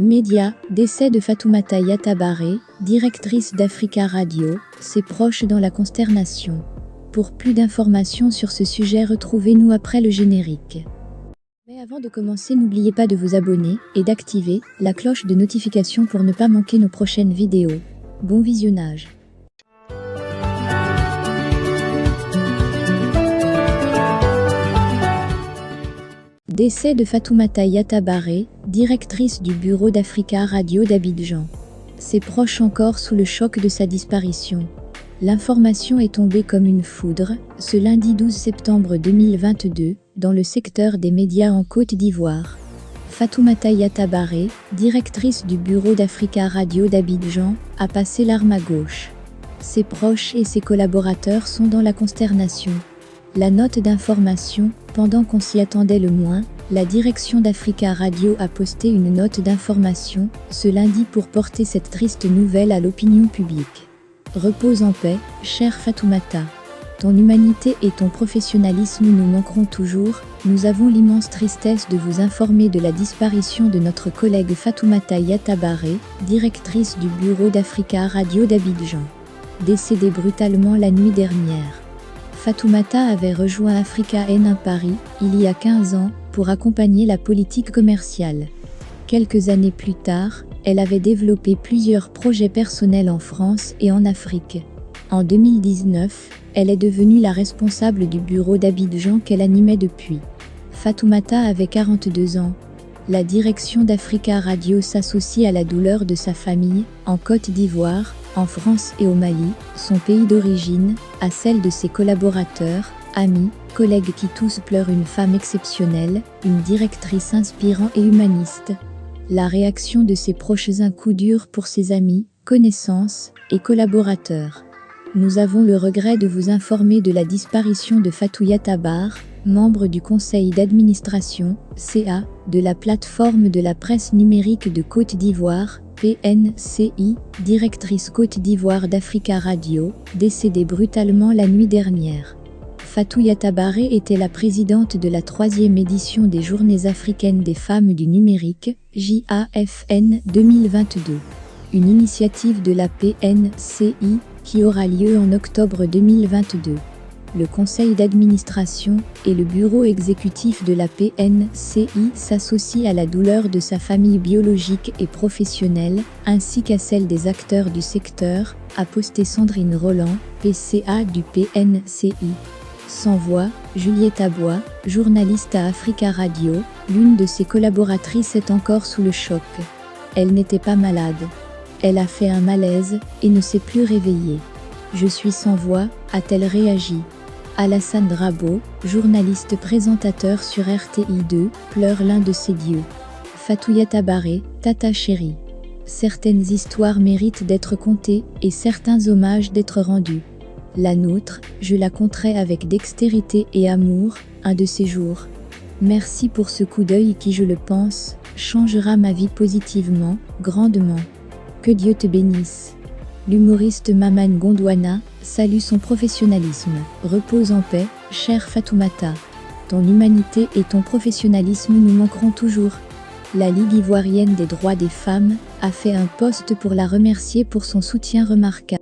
Média, décès de Fatoumata Yattabaré, directrice d'Africa Radio, ses proches dans la consternation. Pour plus d'informations sur ce sujet, retrouvez-nous après le générique. Mais avant de commencer, n'oubliez pas de vous abonner et d'activer la cloche de notification pour ne pas manquer nos prochaines vidéos. Bon visionnage. Décès de Fatoumata Yattabaré, directrice du bureau d'Africa Radio d'Abidjan. Ses proches encore sous le choc de sa disparition. L'information est tombée comme une foudre, ce lundi 12 septembre 2022, dans le secteur des médias en Côte d'Ivoire. Fatoumata Yattabaré, directrice du bureau d'Africa Radio d'Abidjan, a passé l'arme à gauche. Ses proches et ses collaborateurs sont dans la consternation. La note d'information, pendant qu'on s'y attendait le moins, la direction d'Africa Radio a posté une note d'information, ce lundi pour porter cette triste nouvelle à l'opinion publique. Repose en paix, chère Fatoumata. Ton humanité et ton professionnalisme nous manqueront toujours. Nous avons l'immense tristesse de vous informer de la disparition de notre collègue Fatoumata Yattabaré, directrice du bureau d'Africa Radio d'Abidjan. Décédée brutalement la nuit dernière. Fatoumata avait rejoint Africa N1 Paris, il y a 15 ans, pour accompagner la politique commerciale. Quelques années plus tard, elle avait développé plusieurs projets personnels en France et en Afrique. En 2019, elle est devenue la responsable du bureau d'Abidjan qu'elle animait depuis. Fatoumata avait 42 ans. La direction d'Africa Radio s'associe à la douleur de sa famille, en Côte d'Ivoire, en France et au Mali, son pays d'origine, à celle de ses collaborateurs, amis, collègues qui tous pleurent une femme exceptionnelle, une directrice inspirante et humaniste. La réaction de ses proches, un coup dur pour ses amis, connaissances et collaborateurs. Nous avons le regret de vous informer de la disparition de Fatou Yattabaré, membre du conseil d'administration, CA, de la plateforme de la presse numérique de Côte d'Ivoire, PNCI, directrice Côte d'Ivoire d'Africa Radio, décédée brutalement la nuit dernière. Fatou Yattabaré était la présidente de la 3e édition des Journées africaines des femmes du numérique, JAFN 2022. Une initiative de la PNCI qui aura lieu en octobre 2022. Le conseil d'administration et le bureau exécutif de la PNCI s'associent à la douleur de sa famille biologique et professionnelle, ainsi qu'à celle des acteurs du secteur, a posté Sandrine Roland, PCA du PNCI. Sans voix, Juliette Abois, journaliste à Africa Radio, l'une de ses collaboratrices est encore sous le choc. Elle n'était pas malade. Elle a fait un malaise et ne s'est plus réveillée. Je suis sans voix, a-t-elle réagi. Alassane Drabo, journaliste présentateur sur RTI2, pleure l'un de ses dieux. Fatou Yattabaré, Tata chérie. Certaines histoires méritent d'être contées et certains hommages d'être rendus. La nôtre, je la conterai avec dextérité et amour, un de ces jours. Merci pour ce coup d'œil qui, je le pense, changera ma vie positivement, grandement. Que Dieu te bénisse. L'humoriste Maman Gondwana salue son professionnalisme. Repose en paix, chère Fatoumata. Ton humanité et ton professionnalisme nous manqueront toujours. La Ligue ivoirienne des droits des femmes a fait un post pour la remercier pour son soutien remarquable.